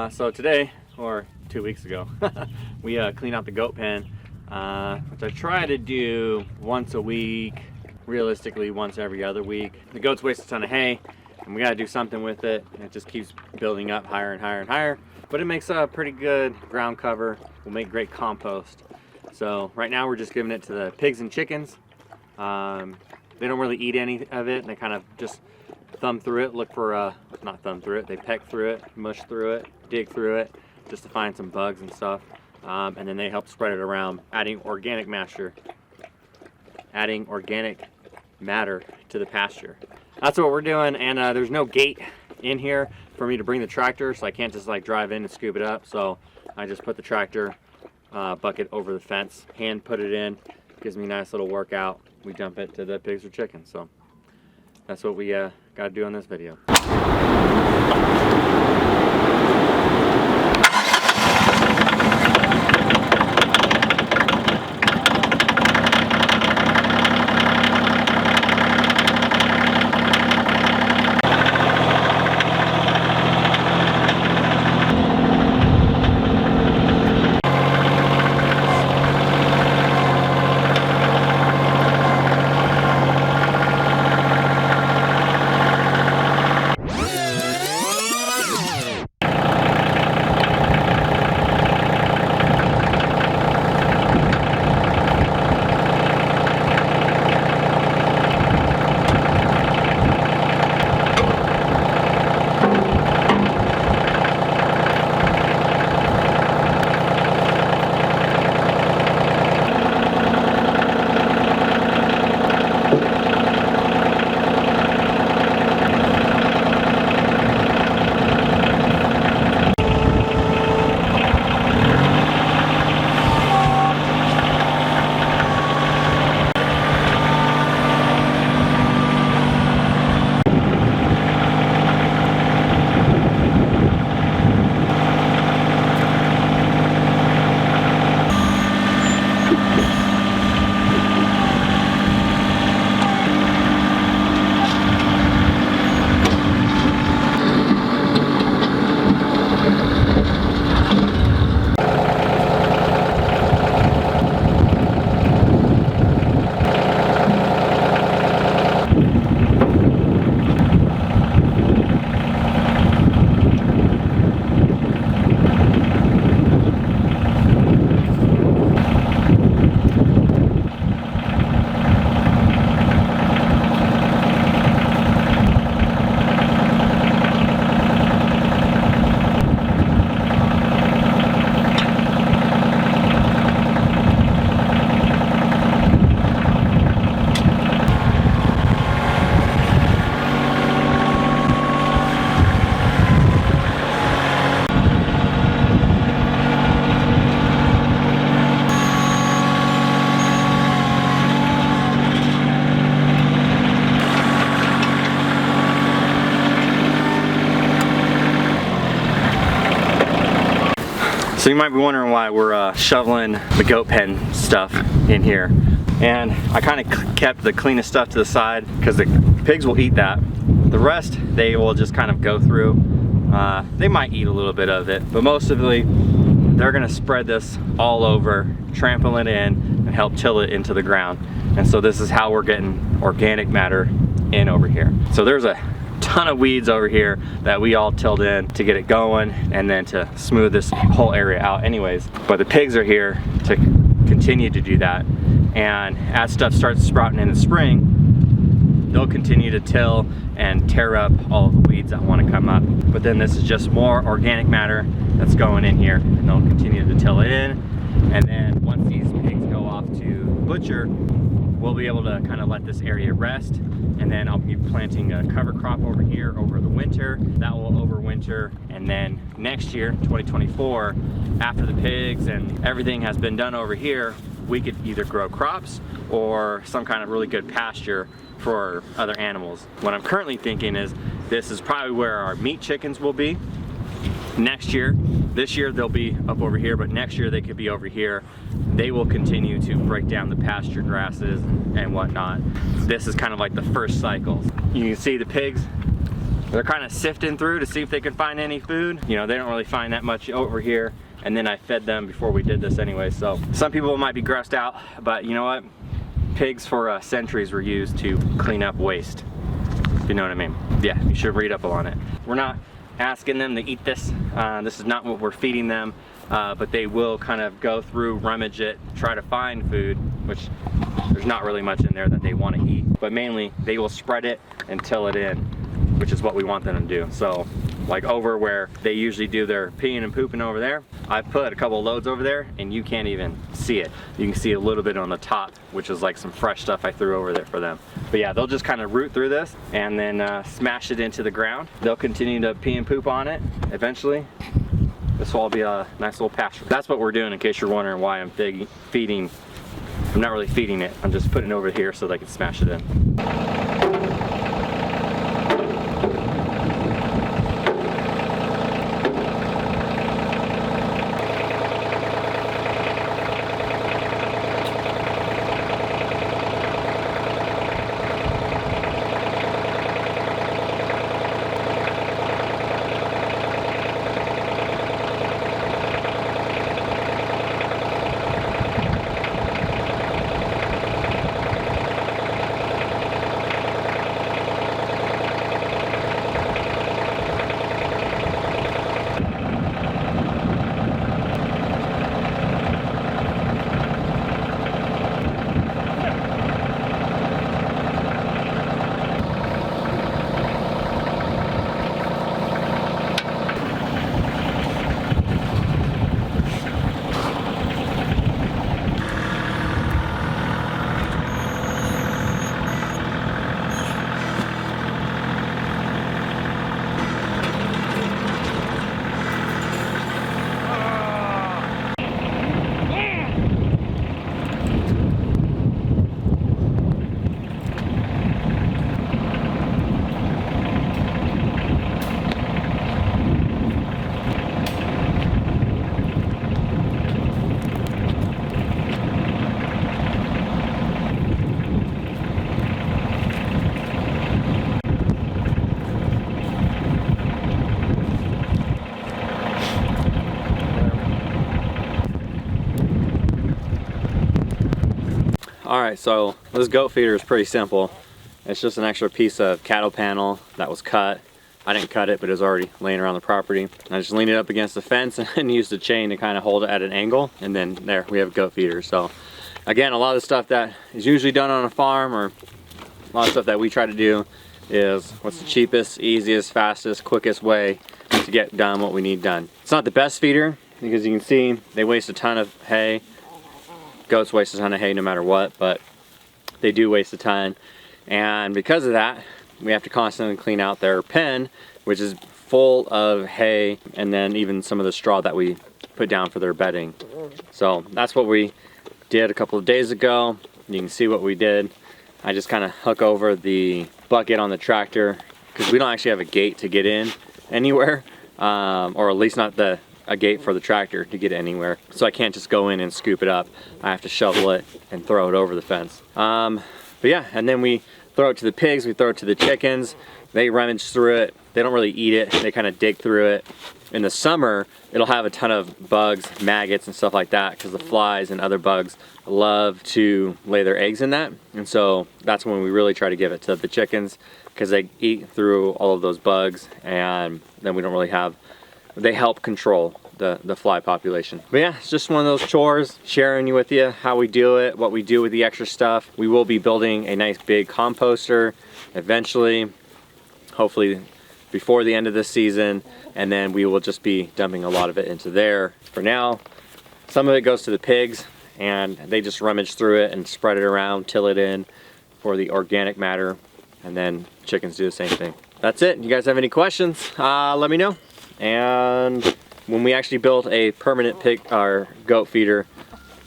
So today, or 2 weeks ago, we cleaned out the goat pen, which I try to do once a week, realistically once every other week. The goats waste a ton of hay, and we gotta do something with it. It just keeps building up higher and higher and higher, but it makes a pretty good ground cover. Will make great compost. So right now we're just giving it to the pigs and chickens. They don't really eat any of it, and they kind of just thumb through it, look for, not thumb through it, they peck through it, mush through it, dig through it, just to find some bugs and stuff. And then they help spread it around, adding organic matter to the pasture. That's what we're doing, and there's no gate in here for me to bring the tractor, so I can't just like drive in and scoop it up. So I just put the tractor bucket over the fence, hand put it in, gives me a nice little workout. We dump it to the pigs or chickens. So that's what we got to do in this video. So you might be wondering why we're shoveling the goat pen stuff in here. And I kind of kept the cleanest stuff to the side because the pigs will eat that. The rest, they will just kind of go through. They might eat a little bit of it, but mostly they're gonna spread this all over, trample it in, and help till it into the ground. And so this is how we're getting organic matter in over here. So there's a ton of weeds over here that we all tilled in to get it going and then to smooth this whole area out anyways. But the pigs are here to continue to do that, and as stuff starts sprouting in the spring, they'll continue to till and tear up all of the weeds that want to come up. But then this is just more organic matter that's going in here, and they'll continue to till it in. And then once these pigs go off to butcher, we'll be able to kind of let this area rest, and then I'll be planting a cover crop over here over the winter. That will overwinter, and then next year, 2024, after the pigs and everything has been done over here, we could either grow crops or some kind of really good pasture for other animals. What I'm currently thinking is this is probably where our meat chickens will be next year. This year they'll be up over here, but next year they could be over here. They will continue to break down the pasture grasses and whatnot. This is kind of like the first cycle. You can see the pigs they're kind of sifting through to see if they can find any food. You know, they don't really find that much over here. And then I fed them before we did this anyway. So some people might be grossed out, but you know what? Pigs for centuries were used to clean up waste. If you know what I mean. Yeah, you should read up on it. We're not asking them to eat this. This is not what we're feeding them, but they will kind of go through, rummage it, try to find food, which there's not really much in there that they want to eat. But mainly, they will spread it and till it in, which is what we want them to do. So, like over where they usually do their peeing and pooping over there, I put a couple loads over there and you can't even see it. You can see a little bit on the top, which is like some fresh stuff I threw over there for them. But yeah, they'll just kind of root through this and then smash it into the ground. They'll continue to pee and poop on it. Eventually, this will all be a nice little pasture. That's what we're doing, in case you're wondering why I'm feeding. I'm not really feeding it. I'm just putting it over here so they can smash it in. Alright, so this goat feeder is pretty simple. It's just an extra piece of cattle panel that was cut. I didn't cut it, but it was already laying around the property. I just leaned it up against the fence and used the chain to kind of hold it at an angle. And then there, we have a goat feeder. So again, a lot of the stuff that is usually done on a farm, or a lot of stuff that we try to do, is what's the cheapest, easiest, fastest, quickest way to get done what we need done. It's not the best feeder, because you can see they waste a ton of hay. Goats waste a ton of hay no matter what, but they do waste a ton. And because of that, we have to constantly clean out their pen, which is full of hay, and then even some of the straw that we put down for their bedding. So that's what we did a couple of days ago. You can see what we did. I just kind of hook over the bucket on the tractor, because we don't actually have a gate to get in anywhere, or at least not a gate for the tractor to get anywhere. So I can't just go in and scoop it up. I have to shovel it and throw it over the fence. But yeah, and then we throw it to the pigs, we throw it to the chickens. They rummage through it. They don't really eat it. They kind of dig through it. In the summer, it'll have a ton of bugs, maggots, and stuff like that, because the flies and other bugs love to lay their eggs in that. And so that's when we really try to give it to the chickens, because they eat through all of those bugs, and then we don't really have, they help control the fly population. But yeah, it's just one of those chores, sharing with you how we do it, what we do with the extra stuff. We will be building a nice big composter eventually, hopefully before the end of this season, and then we will just be dumping a lot of it into there. For now, some of it goes to the pigs, and they just rummage through it and spread it around, till it in for the organic matter, and then chickens do the same thing. That's it. You guys have any questions, let me know. And when we actually build a permanent pig or goat feeder,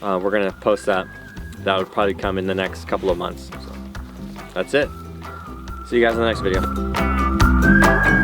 we're gonna post that. That would probably come in the next couple of months. So that's it. See you guys in the next video.